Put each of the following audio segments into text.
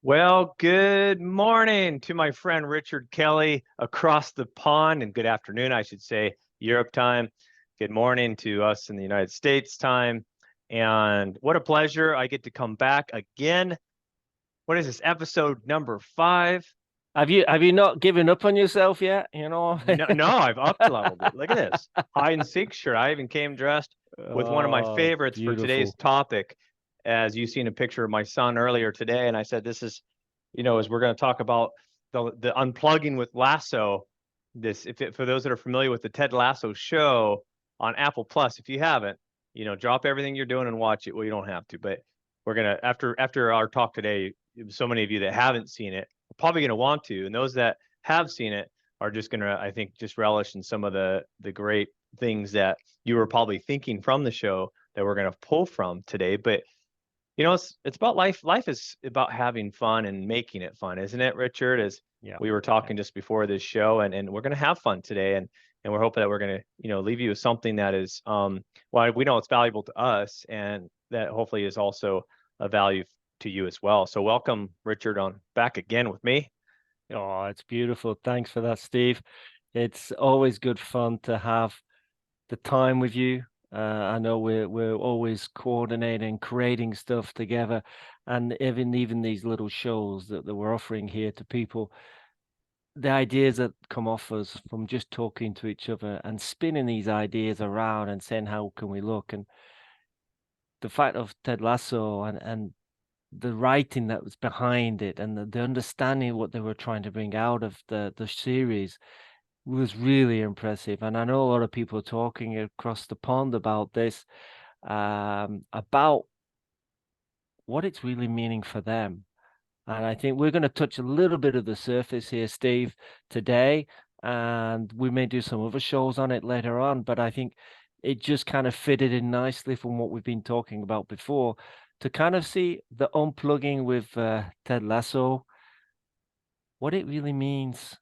Well, good morning to my friend Richard Kelly across the pond, and good afternoon, I should say, Europe time. Good morning to us in the United States time. And what a pleasure. I get to come back again. What is this, episode number 5? Have you not given up on yourself yet? No, I've up leveled it. Look at this. Hide and seek shirt. I even came dressed with one of my Oh, favorites for today's beautiful. topic, as you seen a picture of my son earlier today. And I said, this is, as we're going to talk about the unplugging with Lasso. For those that are familiar with the Ted Lasso show on Apple Plus, if you haven't, drop everything you're doing and watch it. Well, you don't have to, but we're gonna after our talk today, so many of you that haven't seen it are probably gonna want to, and those that have seen it are just gonna, I think, just relish in some of the great things that you were probably thinking from the show that we're gonna pull from today. But it's about life. Life is about having fun and making it fun, isn't it, Richard? As Yeah. we were talking just before this show, and we're gonna have fun today, and we're hoping that we're gonna, leave you with something that is well, we know it's valuable to us, and that hopefully is also a value to you as well. So welcome, Richard, on back again with me. Oh, it's beautiful. Thanks for that, Steve. It's always good fun to have the time with you. I know we're always coordinating, creating stuff together, and even these little shows that we're offering here to people, the ideas that come off us from just talking to each other and spinning these ideas around and saying, how can we look? And the fact of Ted Lasso and the writing that was behind it and the understanding of what they were trying to bring out of the series was really impressive. And I know a lot of people are talking across the pond about this, about what it's really meaning for them. And I think we're going to touch a little bit of the surface here, Steve, today, and we may do some other shows on it later on. But I think it just kind of fitted in nicely from what we've been talking about before to kind of see the unplugging with Ted Lasso, what it really means,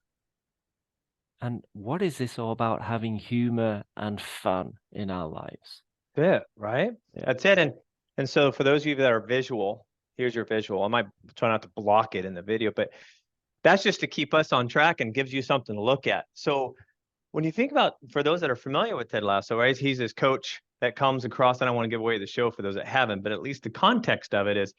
and what is this all about having humor and fun in our lives? That's it, right? Yeah. That's it. And so for those of you that are visual, here's your visual. I might try not to block it in the video, but that's just to keep us on track and gives you something to look at. So when you think about, for those that are familiar with Ted Lasso, right, he's this coach that comes across. I don't want to give away the show for those that haven't, but at least the context of it is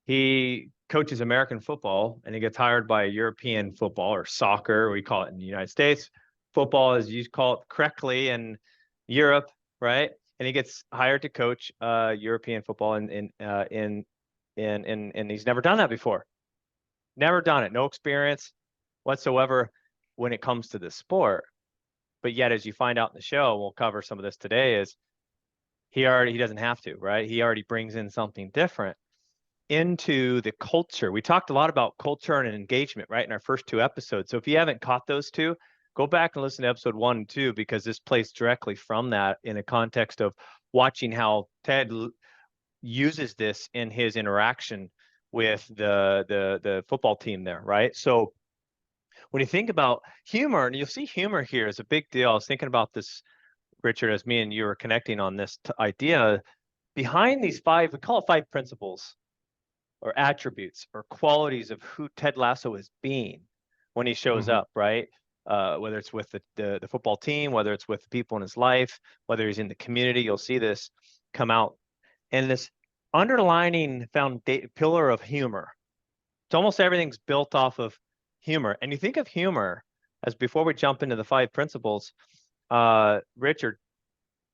he coaches American football and he gets hired by European football, or soccer, we call it in the United States. Football, as you call it correctly, in Europe, right? And he gets hired to coach European football, and he's never done that before. Never done it. No experience whatsoever when it comes to this sport. But yet, as you find out in the show, we'll cover some of this today, is he doesn't have to, right? He already brings in something different into the culture. We talked a lot about culture and engagement, right, in our first 2 episodes. So if you haven't caught those two, go back and listen to episode 1 and 2, because this plays directly from that in a context of watching how Ted uses this in his interaction with the football team there, right? So when you think about humor, and you'll see humor here is a big deal. I was thinking about this, Richard, as me and you were connecting on this idea behind these 5, we call it 5 principles or attributes or qualities of who Ted Lasso is being when he shows Mhm. up, right? Whether it's with the football team, whether it's with the people in his life, whether he's in the community, you'll see this come out. And this underlining pillar of humor. It's almost everything's built off of humor. And you think of humor as, before we jump into the 5 principles, Richard,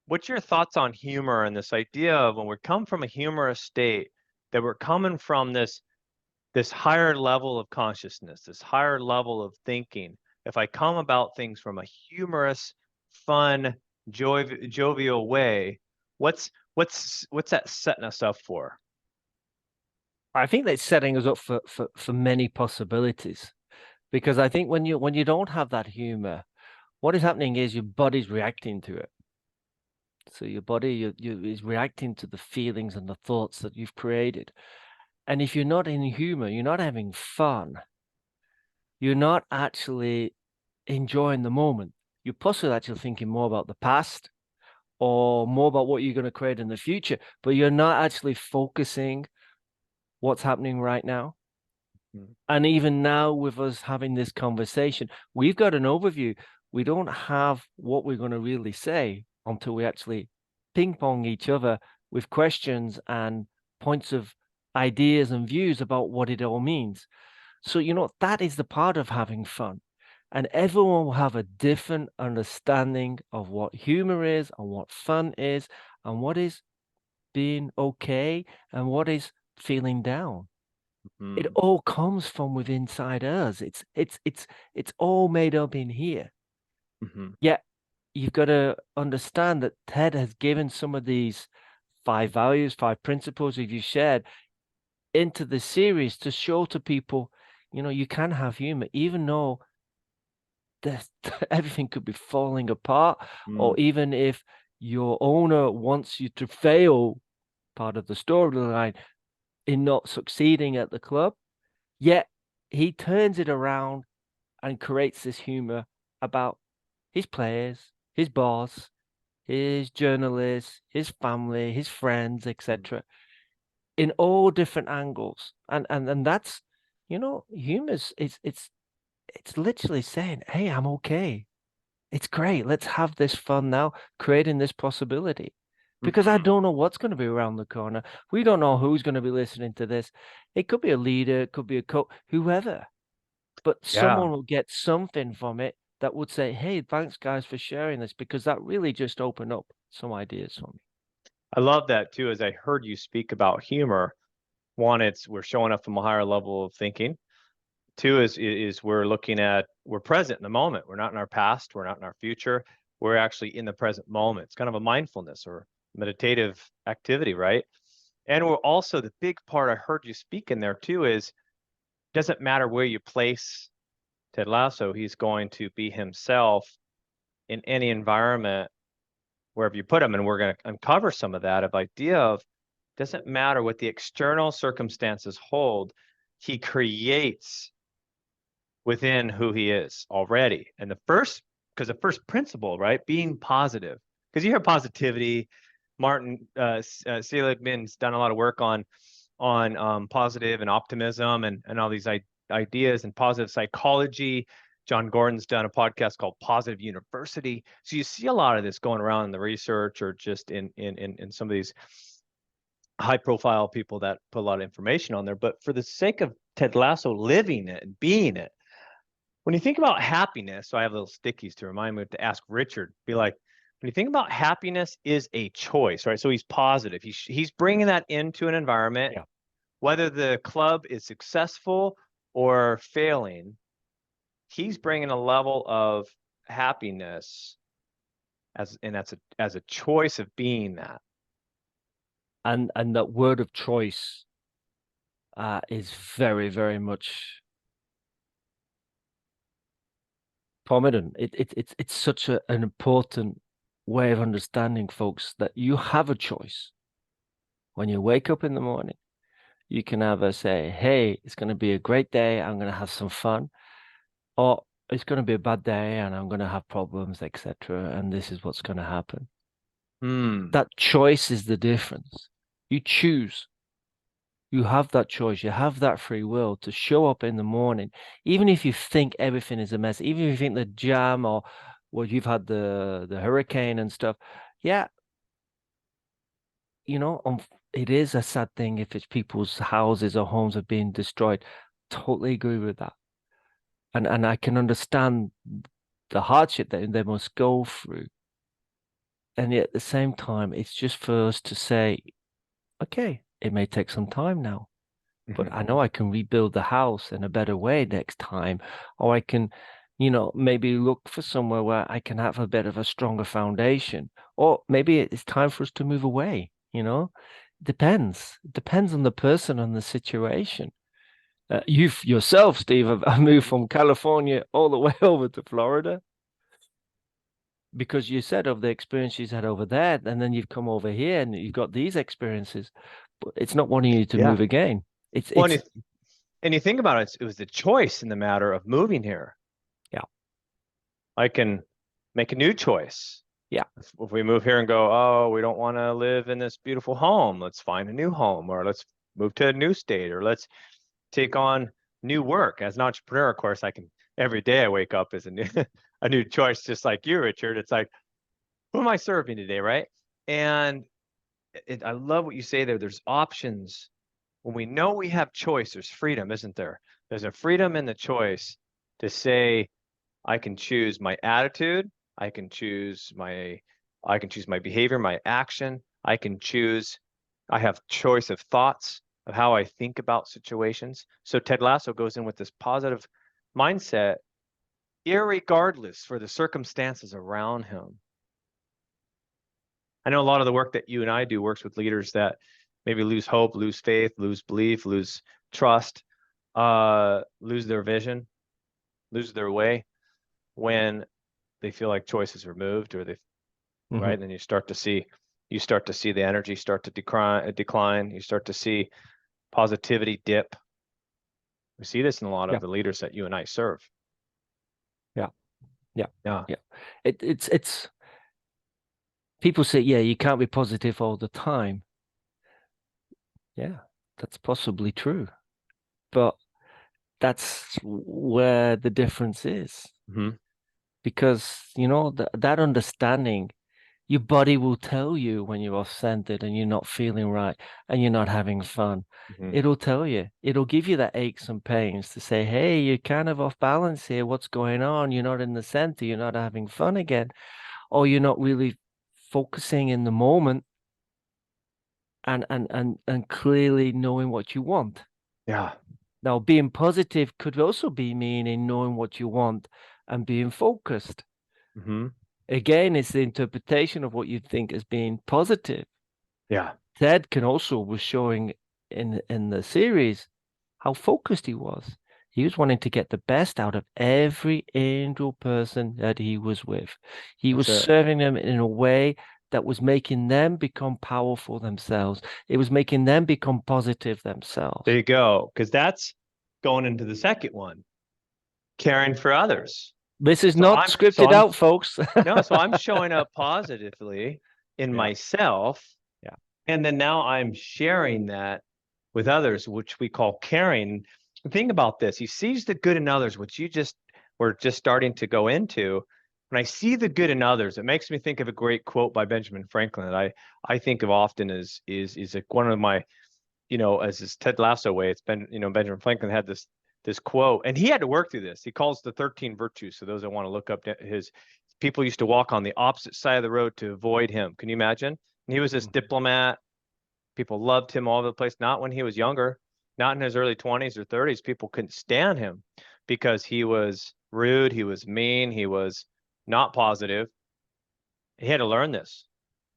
what's your thoughts on humor and this idea of when we come from a humorous state, that we're coming from this higher level of consciousness, this higher level of thinking? If I come about things from a humorous, fun, jovial way, what's that setting us up for? I think that's setting us up for many possibilities, because I think when you don't have that humor, what is happening is your body's reacting to it. So your body you is reacting to the feelings and the thoughts that you've created. And if you're not in humor, you're not having fun. You're not actually enjoying the moment. You're possibly actually thinking more about the past or more about what you're going to create in the future, but you're not actually focusing what's happening right now. Mm. And even now, with us having this conversation, we've got an overview. We don't have what we're going to really say until we actually ping pong each other with questions and points of ideas and views about what it all means. So, that is the part of having fun. And everyone will have a different understanding of what humor is and what fun is and what is being okay and what is feeling down. It Mm. all comes from within inside us. It's all made up in here. Hmm. Yet you've got to understand that Ted has given some of these 5 values, 5 principles that you shared into the series to show to people, you can have humor, even though there's, everything could be falling apart, or Mm. even if your owner wants you to fail, part of the storyline, in not succeeding at the club. Yet he turns it around and creates this humor about his players, his boss, his journalists, his family, his friends, Mm. etc., in all different angles. And that's, humor's it's literally saying, "Hey, I'm okay. It's great. Let's have this fun now, creating this possibility." Because I Hmm. don't know what's going to be around the corner. We don't know who's going to be listening to this. It could be a leader, it could be a coach, whoever. But Yeah. someone will get something from it that would say, "Hey, thanks guys for sharing this," because that really just opened up some ideas for me. I love that too. As I heard you speak about humor, one, it's we're showing up from a higher level of thinking. Two is we're present in the moment. We're not in our past. We're not in our future. We're actually in the present moment. It's kind of a mindfulness or meditative activity, right? And we're also the big part I heard you speak in there too is doesn't matter where you place Ted Lasso, he's going to be himself in any environment wherever you put him. And we're going to uncover some of that of idea of doesn't matter what the external circumstances hold, he creates within who he is already. And because the first principle, right, being positive, because you hear positivity. Martin Seligman's done a lot of work on positive and optimism and all these ideas and positive psychology. John Gordon's done a podcast called Positive University. So you see a lot of this going around in the research or just in some of these high profile people that put a lot of information on there. But for the sake of Ted Lasso living it and being it, when you think about happiness, so I have little stickies to remind me to ask Richard, be like, when you think about happiness is a choice, right? So he's positive. He's bringing that into an environment, Yeah. whether the club is successful or failing, he's bringing a level of happiness as a choice of being that. And that word of choice is very, very much prominent. It's such an important way of understanding, folks, that you have a choice. When you wake up in the morning, you can either say, "Hey, it's going to be a great day. I'm going to have some fun," or "It's going to be a bad day and I'm going to have problems, etc. And this is what's going to happen." Hmm. That choice is the difference. You choose. You have that choice. You have that free will to show up in the morning, even if you think everything is a mess, even if you think the jam or well, you've had the hurricane and stuff. Yeah, it is a sad thing if it's people's houses or homes are being destroyed. Totally agree with that. And I can understand the hardship that they must go through. And yet at the same time, it's just for us to say, okay, it may take some time now, but I know I can rebuild the house in a better way next time. Or I can, maybe look for somewhere where I can have a bit of a stronger foundation. Or maybe it's time for us to move away. Depends. Depends on the person and the situation. You yourself, Steve, have moved from California all the way over to Florida because you said of the experience you had over there, and then you've come over here and you've got these experiences. But it's not wanting you to Yeah. move again. It's Well, it's and you think about it, it was the choice in the matter of moving here. yeah, I can make a new choice. yeah. If we move here and go, oh, we don't want to live in this beautiful home, let's find a new home, or let's move to a new state, or let's take on new work. As an entrepreneur, of course, every day I wake up is a new choice, just like you, Richard. It's like, who am I serving today, right? And I love what you say there. There's options. When we know we have choice, there's freedom, isn't there? There's a freedom in the choice to say, I can choose my attitude, I can choose my behavior, my action, I have choice of thoughts of how I think about situations. So Ted Lasso goes in with this positive mindset, irregardless for the circumstances around him. I know a lot of the work that you and I do works with leaders that maybe lose hope, lose faith, lose belief, lose trust, lose their vision, lose their way when they feel like choice is removed, or right? And then you start to see the energy start to decline. You start to see positivity dip. We see this in a lot of the leaders that you and I serve. Yeah. It's people say, yeah, you can't be positive all the time. Yeah, that's possibly true. But that's where the difference is. Mm-hmm. Because, that understanding, your body will tell you when you're off-centered and you're not feeling right and you're not having fun. Mm-hmm. It'll tell you. It'll give you that aches and pains to say, hey, you're kind of off balance here. What's going on? You're not in the center. You're not having fun again. Or you're not really focusing in the moment and clearly knowing what you want. Yeah. Now, being positive could also be meaning knowing what you want and being focused. Mm-hmm. Again, it's the interpretation of what you think as being positive. Yeah. Ted was showing in the series how focused he was. He was wanting to get the best out of every angel person that he was with. He was serving them in a way that was making them become powerful themselves. It was making them become positive themselves. There you go. Because that's going into the second one, caring for others. This is not scripted out, folks. No, so I'm showing up positively in myself. Yeah. And then now I'm sharing that with others, which we call caring. The thing about this, he sees the good in others, which we're just starting to go into. When I see the good in others, it makes me think of a great quote by Benjamin Franklin that I think of often as is like one of my, as his Ted Lasso way. It's been, Benjamin Franklin had this quote, and he had to work through this. He calls the 13 virtues. So those that want to look up his people used to walk on the opposite side of the road to avoid him. Can you imagine? And he was this diplomat. People loved him all over the place. Not when he was younger, not in his early 20s or 30s. People couldn't stand him because he was rude. He was mean. He was not positive. He had to learn this,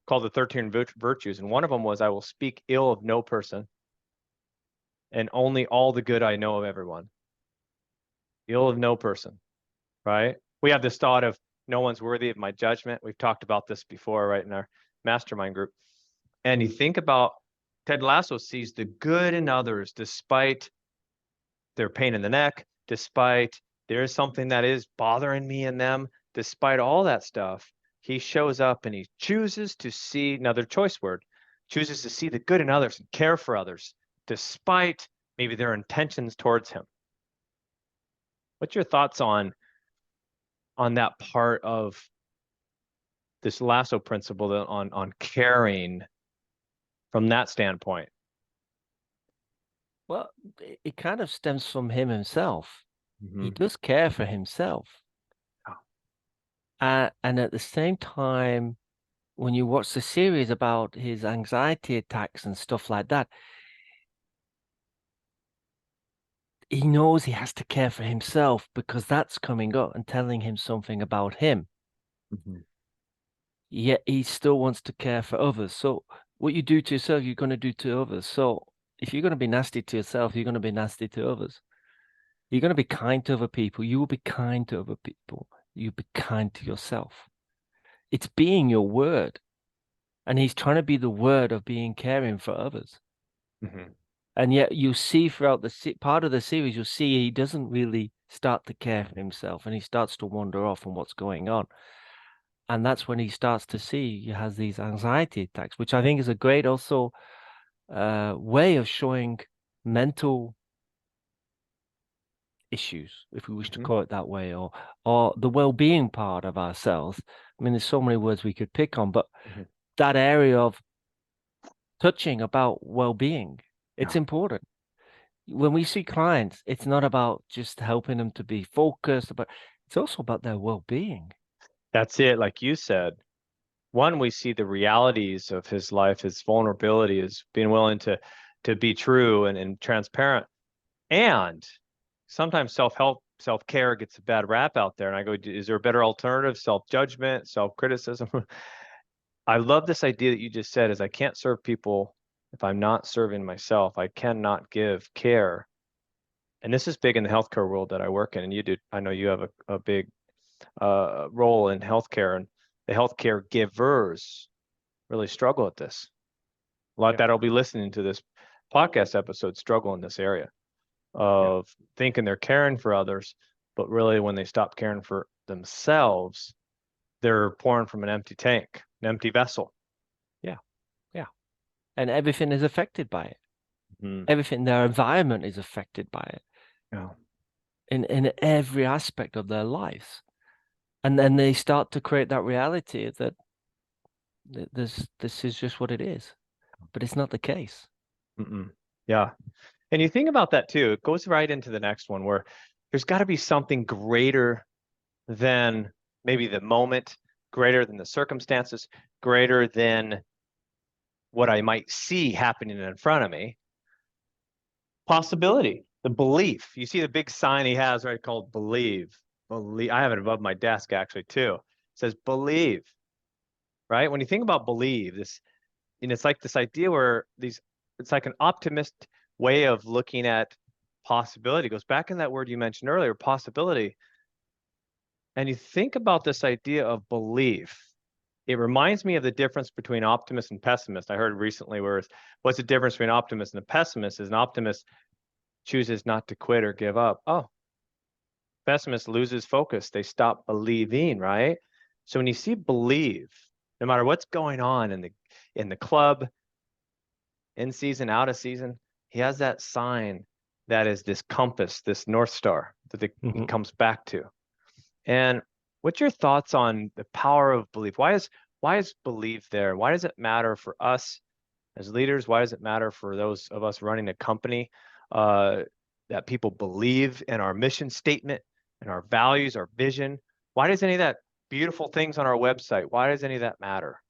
called the 13 virtues. And one of them was, I will speak ill of no person and only all the good I know of everyone. Ill of no person, right? We have this thought of no one's worthy of my judgment. We've talked about this before, right, in our mastermind group. And you think about Ted Lasso sees the good in others despite their pain in the neck, despite there is something that is bothering me in them, despite all that stuff. He shows up and he chooses to see, another choice word, chooses to see the good in others and care for others, despite maybe their intentions towards him. What's your thoughts on that part of this Lasso principle on caring from that standpoint? Well, it kind of stems from him himself. Mm-hmm. He does care for himself. Oh. And at the same time, when you watch the series about his anxiety attacks and stuff like that, he knows he has to care for himself because that's coming up and telling him something about him. Mm-hmm. Yet he still wants to care for others. So what you do to yourself, you're going to do to others. So if you're going to be nasty to yourself, you're going to be nasty to others. You're going to be kind to other people. You will be kind to other people. You'll be kind to yourself. It's being your word. And he's trying to be the word of being caring for others. Mm-hmm. And yet you see throughout the part of the series, you'll see he doesn't really start to care for himself and he starts to wander off on what's going on. And that's when he starts to see he has these anxiety attacks, which I think is a great also way of showing mental issues, if we wish to Mhm. call it that way, or the well-being part of ourselves. I mean, there's so many words we could pick on, but Mhm. that area of touching about well-being, it's Yeah, important. When we see clients, it's not about just helping them to be focused, but it's also about their well-being. that's it. Like you said, one, we see the realities of his life, his vulnerability, is being willing to be true and transparent. And sometimes self-help, self-care gets a bad rap out there. And I go, is there a better alternative? Self-judgment, self-criticism. I love this idea that you just said is I can't serve people if I'm not serving myself. I cannot give care. And this is big in the healthcare world that I work in. And you do, I know you have a big role in healthcare, and the healthcare givers really struggle at this. A lot Yeah, that'll be listening to this podcast episode struggle in this area yeah. of thinking they're caring for others, but really when they stop caring for themselves, they're pouring from an empty tank, an empty vessel. Yeah, yeah. And everything is affected by it. Mm, Everything, their environment is affected by it yeah. in every aspect of their lives. And then they start to create that reality that this is just what it is. But it's not the case. Mm-mm. Yeah. And you think about that too. It goes right into the next one where there's got to be something greater than maybe the moment, greater than the circumstances, greater than what I might see happening in front of me. Possibility, the belief. You see the big sign he has right called believe. Believe. I have it above my desk actually too. It says believe, right? When you think about believe, this, and it's like this idea where these, it's like an optimist way of looking at possibility. It goes back in that word you mentioned earlier, possibility. And you think about this idea of belief. It reminds me of the difference between optimist and pessimist. I heard recently where what's the difference between an optimist and a pessimist is an optimist chooses not to quit or give up. Oh, pessimist loses focus. They stop believing, right? So when you see believe, no matter what's going on in the club, in season, out of season, he has that sign that is this compass, this North Star that it Mhm. comes back to. And what's your thoughts on the power of belief? Why is belief there? Why does it matter for us as leaders? Why does it matter for those of us running a company uh, that people believe in our mission statement and our values, our vision? Why does any of that beautiful things on our website? Why does any of that matter?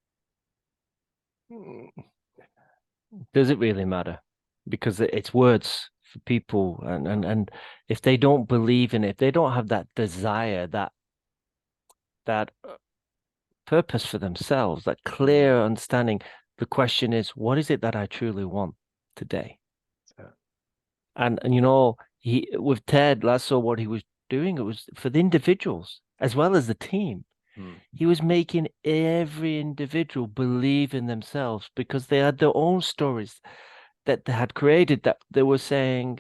Does it really matter? Because it's words for people, and if they don't believe in it, if they don't have that desire, that purpose for themselves, that Mm, clear understanding, the question is, what is it that I truly want today? so, And he with Ted Lasso, what he was doing, it was for the individuals as well as the team. mm, He was making every individual believe in themselves because they had their own stories that they had created, that they were saying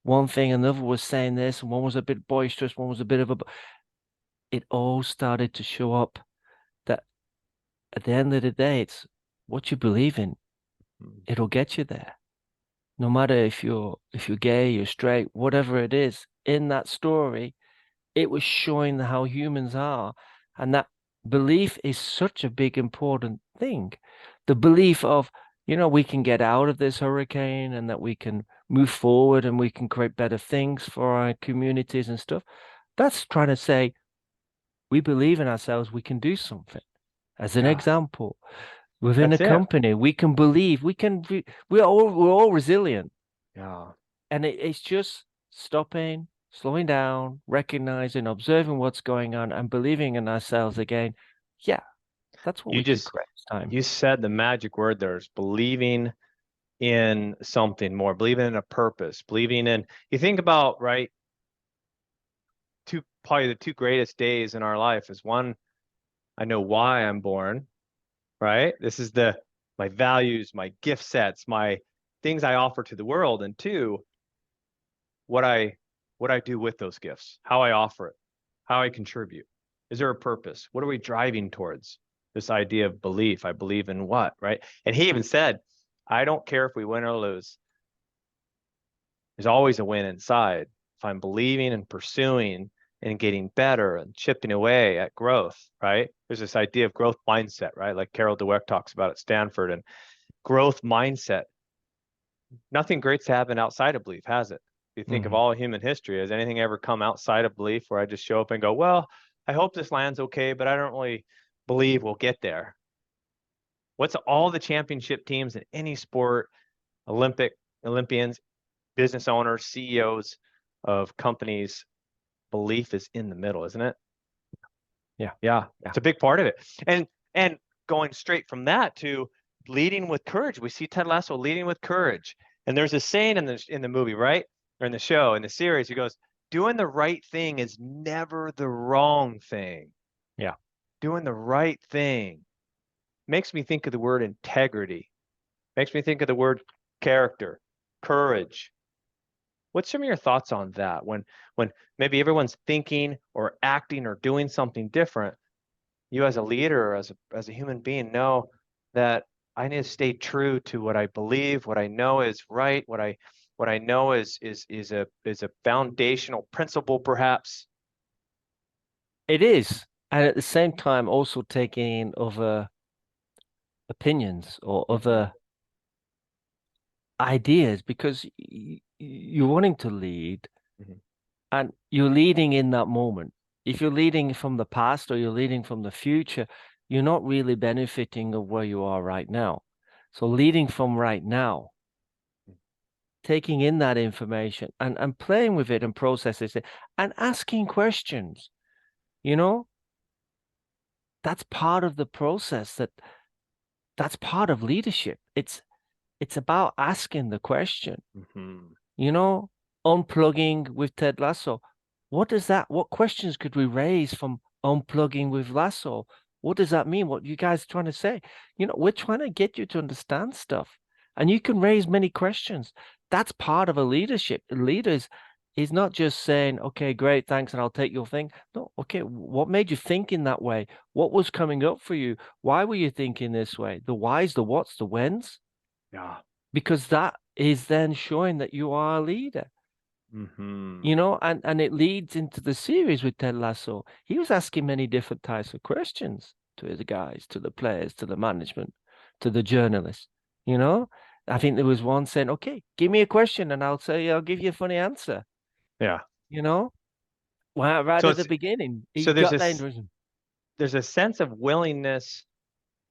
one thing, another was saying this, and one was a bit boisterous, one was a bit of a. It all started to show up that at the end of the day, it's what you believe in. mm. It'll get you there. No matter if you're gay, you're straight, whatever it is, in that story, it was showing how humans are. And that belief is such a big, important thing. The belief of, we can get out of this hurricane and that we can move forward and we can create better things for our communities and stuff. That's trying to say we believe in ourselves, we can do something. As an Yeah, example, within a that's it. company, we can believe, we're all resilient. Yeah. And it's just stopping, slowing down, recognizing, observing what's going on, and believing in ourselves again. Yeah, that's what You we could just create this time. you said the magic word there is believing in something more, believing in a purpose, believing in, you think about, right, probably the two greatest days in our life is one, I know why I'm born, right? This is my values, my gift sets, my things I offer to the world. And two, what I what I do with those gifts, how I offer it, how I contribute. Is there a purpose? What are we driving towards? This idea of belief. I believe in what, right? And he even said, I don't care if we win or lose. There's always a win inside if I'm believing and pursuing and getting better and chipping away at growth, right? There's this idea of growth mindset, right? Like Carol Dweck talks about at Stanford, and growth mindset. Nothing great's happened outside of belief, has it? If you think of all human history, has anything ever come outside of belief where I just show up and go, well, I hope this lands okay, but I don't really believe we'll get there? What's all the championship teams in any sport, Olympians, business owners, CEOs of companies, belief is in the middle, isn't it? Yeah. Yeah. It's a big part of it. And going straight from that to leading with courage. We see Ted Lasso leading with courage. And there's a saying in the movie, right? Or in the show, in the series, he goes, doing the right thing is never the wrong thing. Yeah. Doing the right thing makes me think of the word integrity. Makes me think of the word character, courage. What's some of your thoughts on that? When maybe everyone's thinking or acting or doing something different, you as a leader or as a human being know that I need to stay true to what I believe, what I know is right, what I know is a foundational principle, perhaps. It is. And at the same time, also taking in other opinions or other ideas, because you're wanting to lead and you're leading in that moment. If you're leading from the past or you're leading from the future, you're not really benefiting of where you are right now. So leading from right now, taking in that information and playing with it and processing it and asking questions, you know, that's part of the process, that's part of leadership. It's about asking the question, you know, unplugging with Ted Lasso. What questions could we raise from unplugging with Lasso? What does that mean? What you guys are trying to say? You know, we're trying to get you to understand stuff, and you can raise many questions. That's part of a leadership. Leaders is not just saying, okay, great, thanks, and I'll take your thing. No, okay, what made you think in that way? What was coming up for you? Why were you thinking this way? The whys, the whats, the whens. Yeah. Because that is then showing that you are a leader. You know, and it leads into the series with Ted Lasso. He was asking many different types of questions to his guys, to the players, to the management, to the journalists. You know, I think there was one saying, okay, give me a question and I'll give you a funny answer. Yeah. You know, well, right So at the beginning, he so there's got that this into there's a sense of willingness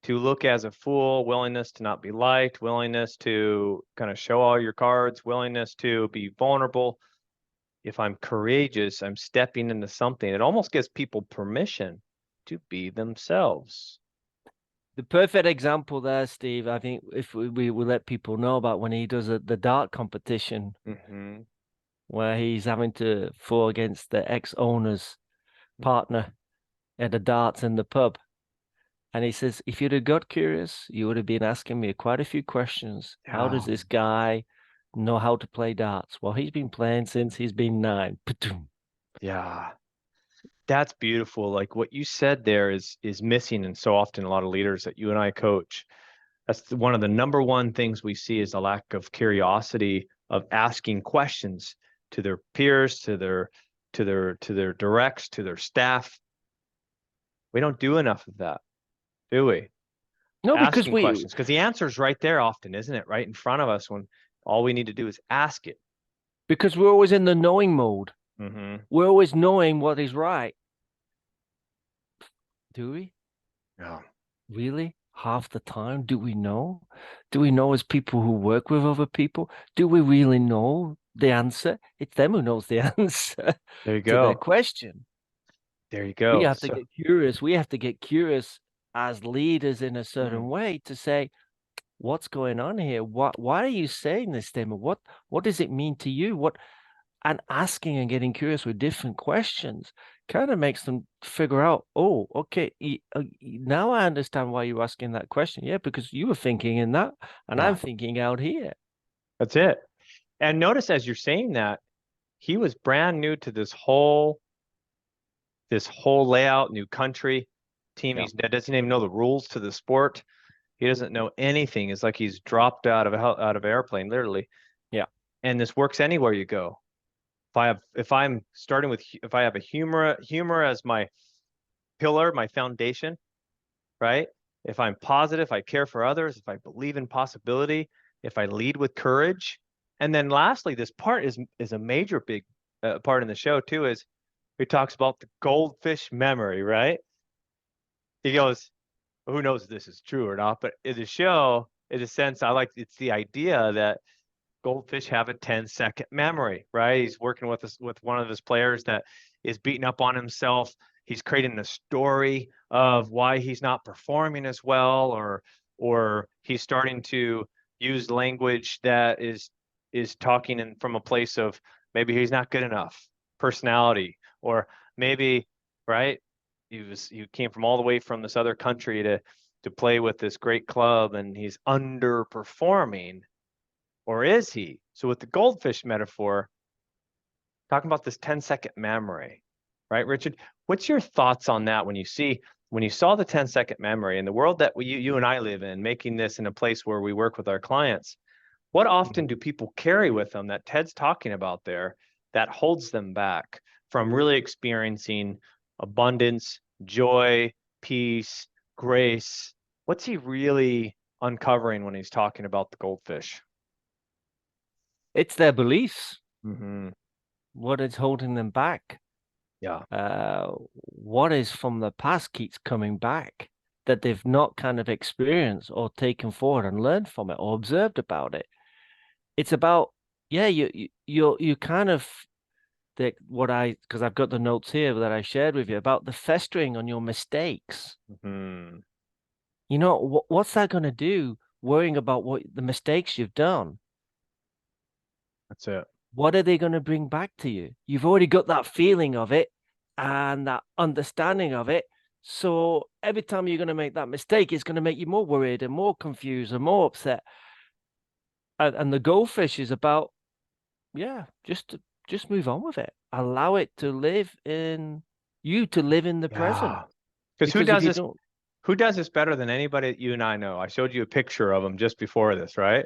to look as a fool, willingness to not be liked, willingness to kind of show all your cards, willingness to be vulnerable. If I'm courageous, I'm stepping into something. It almost gives people permission to be themselves. the perfect example there, Steve. I think if we will let people know about when he does the dart competition where he's having to throw against the ex-owner's partner at the darts in the pub. And he says, if you'd have got curious, you would have been asking me quite a few questions. How does this guy know how to play darts? Well, he's been playing since he's been 9. Yeah. That's beautiful. Like what you said there is missing in so often a lot of leaders that you and I coach. That's one of the number one things we see is a lack of curiosity of asking questions to their peers, to their directs, to their staff. We don't do enough of that, do we? No, because Asking questions, because the answer is right there often, isn't it? Right in front of us when all we need to do is ask it. Because we're always in the knowing mode. We're always knowing what is right. Do we? Yeah. Really? Half the time? Do we know? Do we know as people who work with other people? Do we really know the answer? It's them who knows the answer There you to their go. question. There you We go. have to get curious. We have to get curious as leaders in a certain way to say, what's going on here? Why are you saying this statement? What does it mean to you? And asking and getting curious with different questions kind of makes them figure out, oh, okay, now I understand why you're asking that question. Yeah, because you were thinking in that, and I'm thinking out here. That's it. And notice as you're saying that, he was brand new to this whole layout, new country team. Yeah. He doesn't even know the rules to the sport. He doesn't know anything. It's like he's dropped out of airplane, literally. Yeah. And this works anywhere you go. if I'm starting with, if I have a humor as my pillar, my foundation, right? If I'm positive, I care for others, if I believe in possibility, if I lead with courage. And then lastly, this part is a major big part in the show too, is he talks about the goldfish memory, right? He goes, who knows if this is true or not, but in the show, in a sense, it's the idea that goldfish have a 10-second memory, right? He's working with one of his players that is beating up on himself. He's creating a story of why he's not performing as well, or he's starting to use language that is talking from a place of maybe he's not good enough personality, or maybe, right? He came from all the way from this other country to play with this great club, and he's underperforming, or is he? So with the goldfish metaphor, talking about this 10-second memory, right, Richard? What's your thoughts on that when you saw the 10-second memory in the world that you and I live in, making this in a place where we work with our clients? What often do people carry with them that Ted's talking about there that holds them back from really experiencing abundance, joy, peace, grace? What's he really uncovering when he's talking about the goldfish? It's their beliefs. Mm-hmm. What is holding them back? Yeah. What is from the past keeps coming back that they've not kind of experienced or taken forward and learned from it or observed about it. It's about, yeah, you kind of because I've got the notes here that I shared with you about the festering on your mistakes. Mm-hmm. You know, what's that going to do? Worrying about what the mistakes you've done. That's it. What are they going to bring back to you? You've already got that feeling of it and that understanding of it. So every time you're going to make that mistake, it's going to make you more worried and more confused and more upset. And the goldfish is about, yeah, just move on with it. Allow it to live in you, to live in the present. Yeah. Because Because if you don't, who does this better than anybody that you and I know? I showed you a picture of him just before this, right?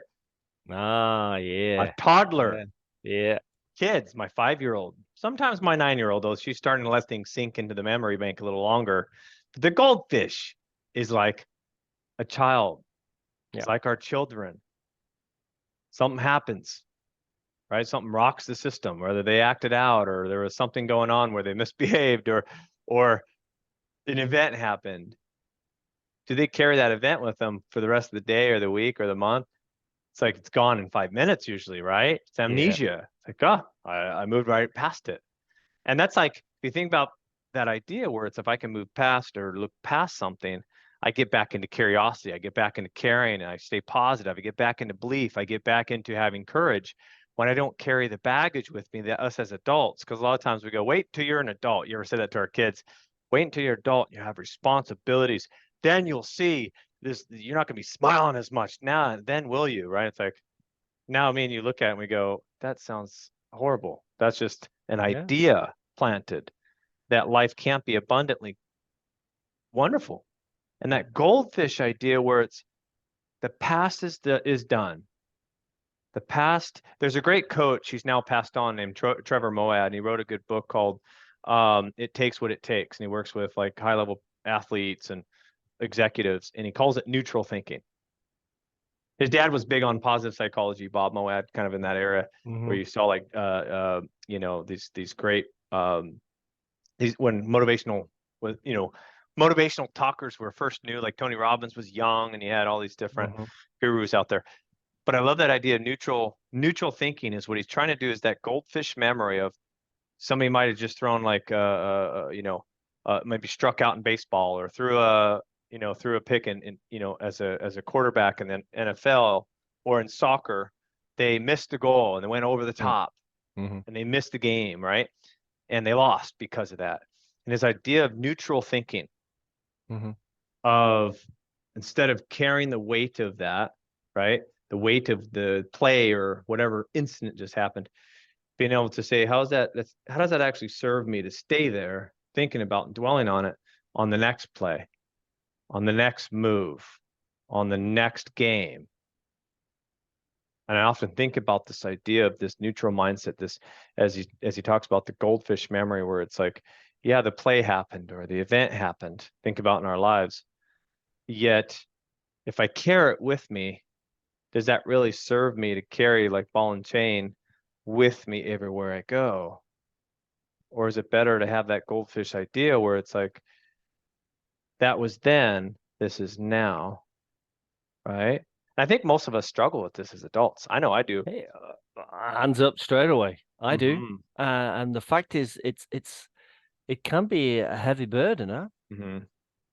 A yeah, toddler. yeah, yeah, Kids, my 5-year-old, sometimes my 9-year-old, though she's starting to let things sink into the memory bank a little longer. But the goldfish is like a child. yeah, It's like our children. Something happens, right? Something rocks the system, whether they acted out or there was something going on where they misbehaved, or an event happened. Do they carry that event with them for the rest of the day or the week or the month? It's like it's gone in 5 minutes usually, right? It's yeah, amnesia. It's like, oh, I moved right past it. And that's like, if you think about that idea where it's if I can move past or look past something, I get back into curiosity, I get back into caring, and I stay positive. I get back into belief, I get back into having courage when I don't carry the baggage with me that us as adults, because a lot of times we go, wait till you're an adult. You ever say that to our kids? Wait until you're an adult, you have responsibilities. Then you'll see this, you're not gonna be smiling as much. Now, then will you? Right? It's like now me and you look at it and we go, that sounds horrible. That's just an yeah, idea planted that life can't be abundantly wonderful. And yeah. that goldfish idea where it's the past is done. The past, there's a great coach, he's now passed on, named Trevor Moawad, and he wrote a good book called It Takes What It Takes. And he works with like high level athletes and executives, and he calls it neutral thinking. His dad was big on positive psychology, Bob Moawad, kind of in that era where Mm-hmm. you saw like these great these when motivational was motivational talkers were first new, like Tony Robbins was young, and you had all these different Mm-hmm. gurus out there. But I love that idea of neutral thinking is what he's trying to do, is that goldfish memory of somebody might have just thrown like maybe struck out in baseball or threw a pick as a quarterback in the NFL or in soccer. They missed the goal and they went over the top Mm-hmm. and they missed the game, right? And they lost because of that. And his idea of neutral thinking, Mm-hmm. of instead of carrying the weight of that, right? The weight of the play or whatever incident just happened, being able to say, how does that actually serve me to stay there thinking about and dwelling on it on the next play, on the next move, on the next game? And I often think about this idea of this neutral mindset, this as he talks about the goldfish memory, where it's like, yeah, the play happened or the event happened. Think about in our lives. Yet, if I carry it with me, does that really serve me to carry like ball and chain with me everywhere I go? Or is it better to have that goldfish idea where it's like, that was then, this is now, right? I think most of us struggle with this as adults. I know I do. Hey, hands up straight away. I do. Mm-hmm. And the fact is, it can be a heavy burden, huh? Mm-hmm.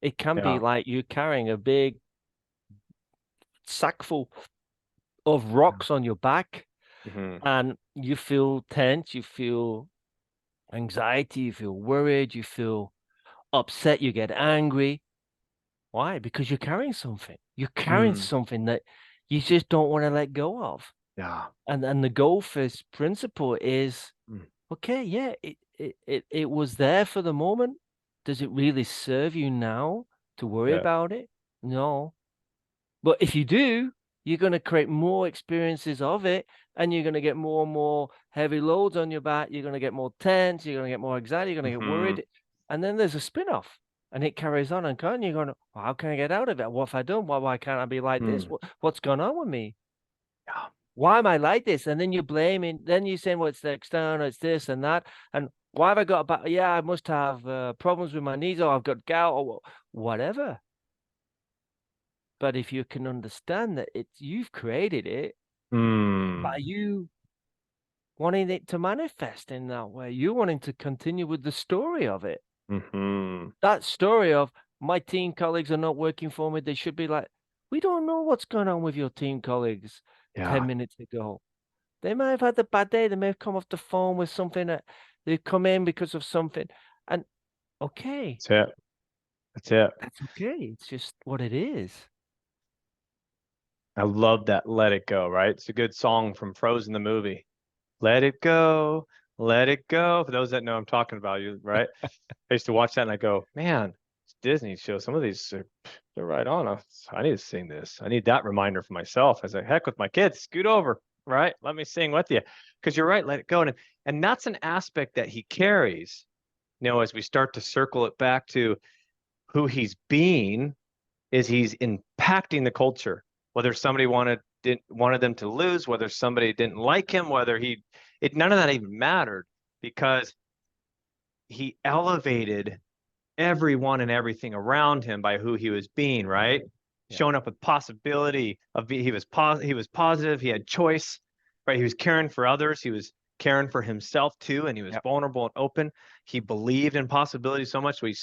It can be Yeah. like you're carrying a big sack full of rocks on your back, Mm-hmm. and you feel tense, you feel anxiety, you feel worried, you feel upset, you get angry. Why? Because you're carrying something. You're carrying Mm. something that you just don't want to let go of. Yeah. And the goldfish principle is, Mm. okay, yeah, it was there for the moment. Does it really serve you now to worry Yeah. about it? No. But if you do, you're going to create more experiences of it, and you're going to get more and more heavy loads on your back. You're going to get more tense. You're going to get more anxiety. You're going to get Mm-hmm. worried. And then there's a spin-off, and it carries on and on. You're going, well, how can I get out of it? What have I done? Why can't I be like this? Mm. What's going on with me? Yeah. Why am I like this? And then you're blaming, then you're saying, well, it's the external, it's this and that. And why have I got about, yeah, I must have problems with my knees, or I've got gout, or whatever. But if you can understand that it's you've created it by Mm. you wanting it to manifest in that way, you wanting to continue with the story of it. Mm-hmm. That story of my team colleagues are not working for me, they should be like, we don't know what's going on with your team colleagues Yeah. 10 minutes ago. They may have had a bad day. They may have come off the phone with something that they've come in because of something. And okay, That's it. That's it. that's okay. It's just what it is. I love that Let It Go, right? It's a good song from Frozen the movie. Let it go, let it go. For those that know I'm talking about you, right? I used to watch that and I go, man, it's Disney show. Some of these are, they're right on. I need to sing this. I need that reminder for myself. I was like, heck with my kids, scoot over, right? Let me sing with you. Because you're right, let it go. And that's an aspect that he carries, as we start to circle it back to who he's being, is he's impacting the culture. Whether somebody wanted them to lose, whether somebody didn't like him, whether none of that even mattered, because he elevated everyone and everything around him by who he was being, right? Yeah. Showing up with possibility of he was positive, he had choice, right? He was caring for others, he was caring for himself too, and he was Yep. vulnerable and open. He believed in possibility so much, so he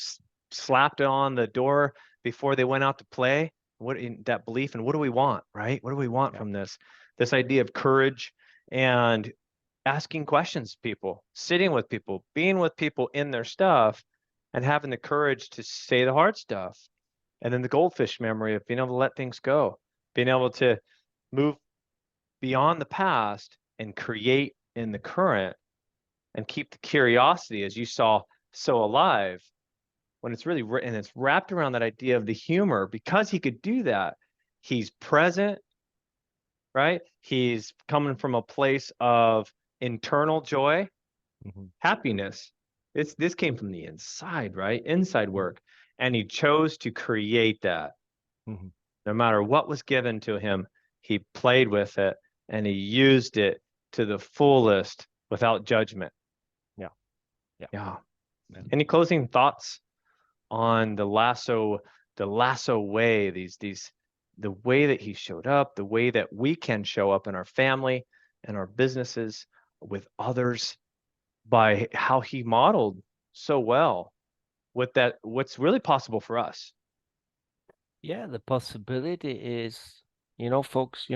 slapped it on the door before they went out to play. What in that belief, and what do we want, right? What do we want Yeah. from this idea of courage and asking questions, people, sitting with people, being with people in their stuff, and having the courage to say the hard stuff. And then the goldfish memory of being able to let things go, being able to move beyond the past and create in the current, and keep the curiosity, as you saw, so alive, when it's really and it's wrapped around that idea of the humor. Because he could do that, he's present, right? He's coming from a place of internal joy, Mm-hmm. happiness. This came from the inside, right? Inside Mm-hmm. work. And he chose to create that. Mm-hmm. No matter what was given to him, he played with it and he used it to the fullest without judgment. Yeah. Yeah. Yeah. Yeah. Any closing thoughts on the Lasso way, the way that he showed up, the way that we can show up in our family and our businesses with others, by how he modeled so well with that, what's really possible for us. Yeah, the possibility is, folks,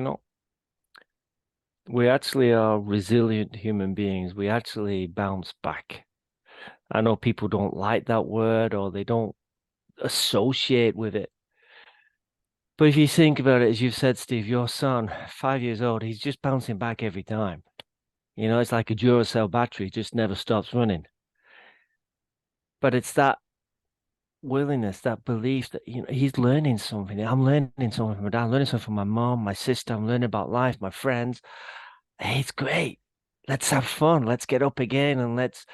we actually are resilient human beings. We actually bounce back. I know people don't like that word, or they don't associate with it. But if you think about it, as you've said, Steve, your son, 5 years old, he's just bouncing back every time. It's like a Duracell battery, just never stops running. But it's that willingness, that belief that, he's learning something. I'm learning something from my dad, I'm learning something from my mom, my sister, I'm learning about life, my friends. Hey, it's great. Let's have fun. Let's get up again and let's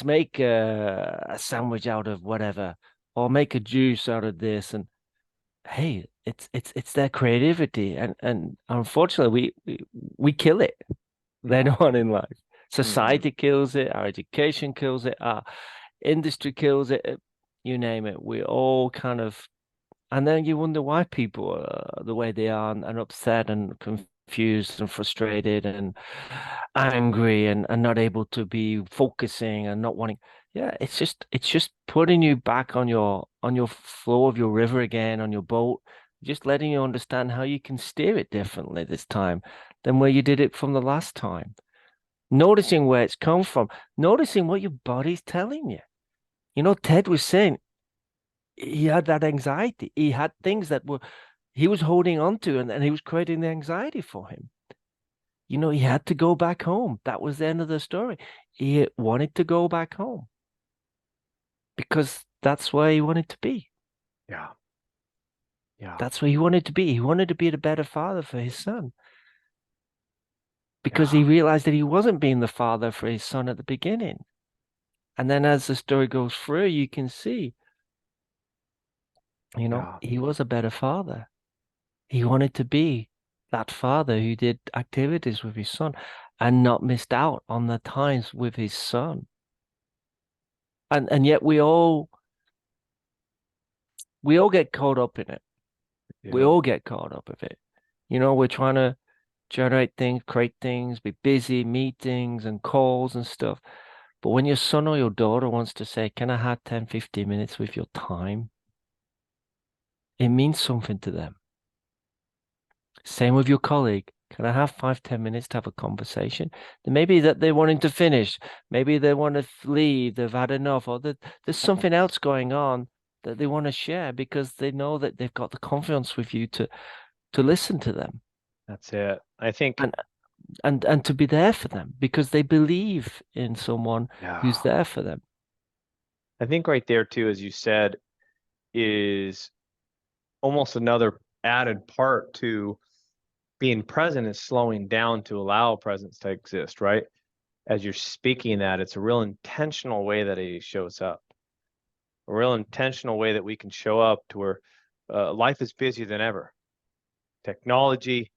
make a sandwich out of whatever, or make a juice out of this. And hey, it's their creativity, and unfortunately we kill it later on in life. Mm-hmm. Society kills it, our education kills it, our industry kills it, you name it. We all kind of, and then you wonder why people are the way they are, and upset and confused and frustrated and angry, and not able to be focusing and not wanting. Yeah, it's just putting you back on your flow of your river again, on your boat, just letting you understand how you can steer it differently this time than where you did it from the last time. Noticing where it's come from, noticing what your body's telling you. Ted was saying he had that anxiety. He had things that were he was holding on to, and he was creating the anxiety for him. He had to go back home. That was the end of the story. He wanted to go back home because that's where he wanted to be. Yeah. Yeah. That's where he wanted to be. He wanted to be the better father for his son because Yeah. he realized that he wasn't being the father for his son at the beginning. And then as the story goes through, you can see, Yeah. he was a better father. He wanted to be that father who did activities with his son and not missed out on the times with his son. And yet we all get caught up in it. We Yeah. all get caught up with it. We're trying to generate things, create things, be busy, meetings and calls and stuff. But when your son or your daughter wants to say, can I have 10, 15 minutes with your time? It means something to them. Same with your colleague. Can I have 5, 10 minutes to have a conversation? Then maybe that they're wanting to finish. Maybe they want to leave. They've had enough, or that there's something else going on that they want to share because they know that they've got the confidence with you to listen to them That's it. I think, and and to be there for them because they believe in someone who's yeah, there for them. I think right there too, as you said, is almost another added part to being present is slowing down to allow presence to exist, right? As you're speaking that, it's a real intentional way that it shows up, a real intentional way that we can show up to where life is busier than ever. Technology,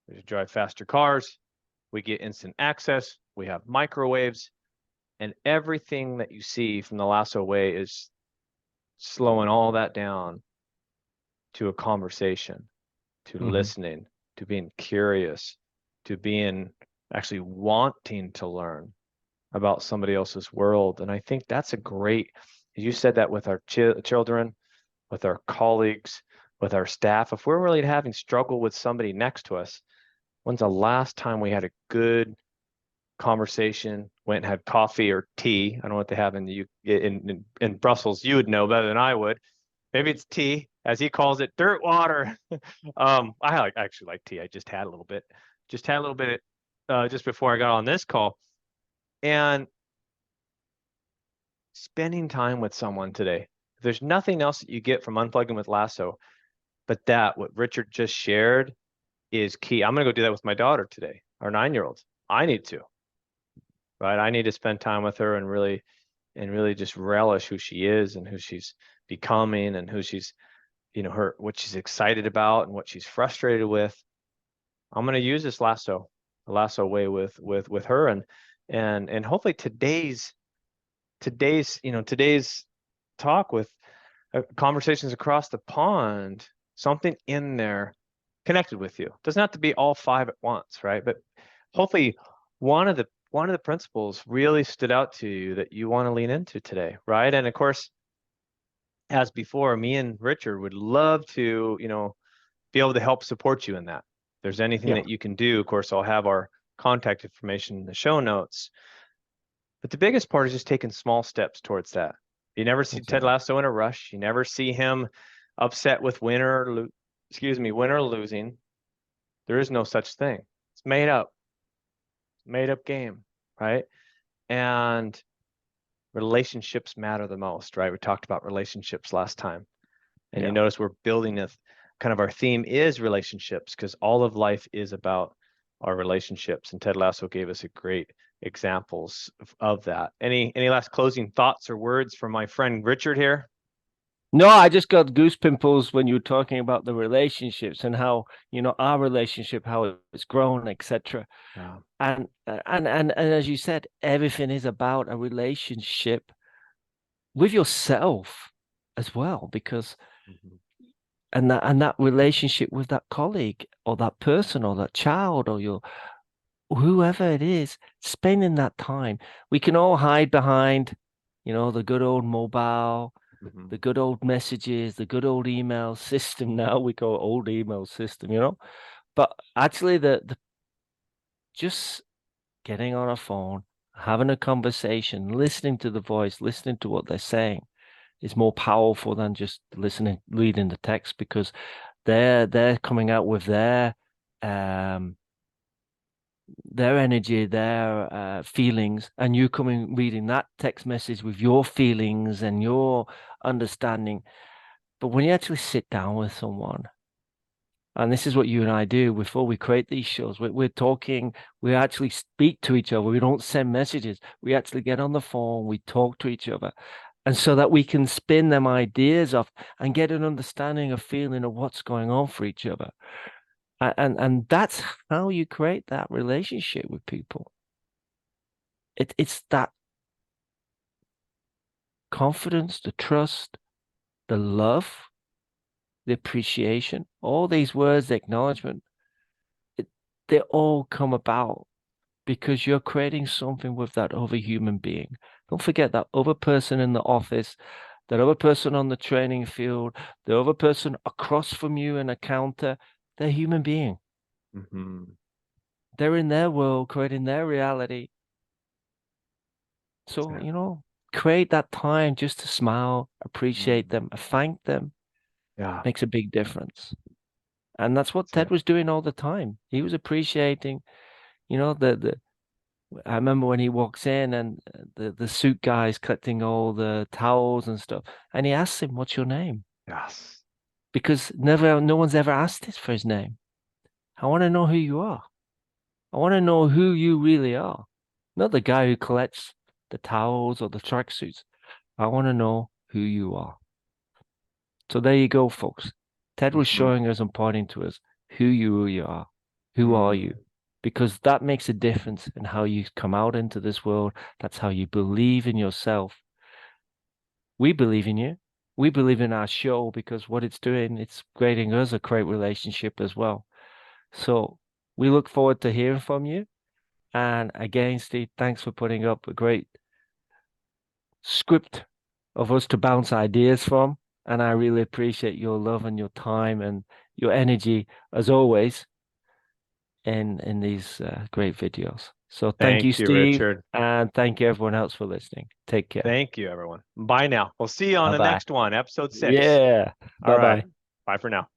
we drive faster cars, we get instant access, we have microwaves, and everything that you see from the Lasso Way is slowing all that down to a conversation, to Hmm. listening, to being curious, to being actually wanting to learn about somebody else's world. And I think that's a great, you said that with our children, with our colleagues, with our staff. If we're really having struggle with somebody next to us, when's the last time we had a good conversation, went and had coffee or tea? I don't know what they have in the in Brussels. You would know better than I would. Maybe it's tea, as he calls it, dirt water. I actually like tea. I just had a little bit just before I got on this call, and spending time with someone today. There's nothing else that you get from unplugging with Lasso, but that what Richard just shared is key. I'm gonna go do that with my daughter today, our 9-year-old. I need to, right? I need to spend time with her and really just relish who she is and who she's becoming and who she's, her what she's excited about and what she's frustrated with. I'm gonna use this the Lasso way with her and hopefully today's talk with conversations across the pond, something in there connected with you. Doesn't have to be all five at once, right? But hopefully one of the principles really stood out to you that you want to lean into today, right? And of course, as before, me and Richard would love to, be able to help support you in that. If there's anything Yeah, that you can do, of course, I'll have our contact information in the show notes. But the biggest part is just taking small steps towards that. You never see Ted exactly. Lasso in a rush. You never see him upset with win or losing. There is no such thing. It's made up game, right? And relationships matter the most, right? We talked about relationships last time. And Yeah. you notice we're building a kind of our theme is relationships, because all of life is about our relationships. And Ted Lasso gave us a great examples of that. Any last closing thoughts or words from my friend Richard here? No, I just got goose pimples when you were talking about the relationships and how, our relationship, how it's grown, etc. Yeah. And as you said, everything is about a relationship with yourself as well, because Mhm. and that relationship with that colleague or that person or that child or your whoever it is, spending that time. We can all hide behind, the good old mobile, Mhm. the good old messages, the good old email system. Now we call it old email system. But actually, the just getting on a phone, having a conversation, listening to the voice, listening to what they're saying is more powerful than just reading the text, because they're coming out with um their energy, their feelings, and you coming reading that text message with your feelings and your understanding. But when you actually sit down with someone, and this is what you and I do before we create these shows, we're talking, we actually speak to each other. We don't send messages. We actually get on the phone, we talk to each other. And so that we can spin them ideas off and get an understanding of feeling of what's going on for each other. And that's how you create that relationship with people. It's that confidence, the trust, the love, the appreciation, all these words, the acknowledgement, they all come about because you're creating something with that other human being. Don't forget that other person in the office, that other person on the training field, the other person across from you in a counter, they're a human being. Mhm. They're in their world, creating their reality. So, Yeah. create that time just to smile, appreciate Mm. them, thank them, Yeah. makes a big difference. And that's what That's Ted it. was doing all the time. He was appreciating, the I remember when he walks in and the suit guy's collecting all the towels and stuff, and he asks him, "What's your name?" Yes. Because no one's ever asked this for his name. I want to know who you are. I want to know who you really are, not the guy who collects the towels or the tracksuits. I want to know who you are. So there you go, folks. Ted was Mhm. showing us and pointing to us who you really are. Who are Mm. you? Because that makes a difference in how you come out into this world. That's how you believe in yourself. We believe in you. We believe in our show because what it's doing, it's creating us a great relationship as well. So we look forward to hearing from you. And again, Steve, thanks for putting up a great script of us to bounce ideas from. And I really appreciate your love and your time and your energy as always in these great videos. So thank you, Thank you, Steve, Richard. and thank you everyone else for listening. Take care. Thank you, everyone. Bye now. We'll see you on Bye the bye. next one, episode 6. Yeah. All Bye right. bye. Bye for now.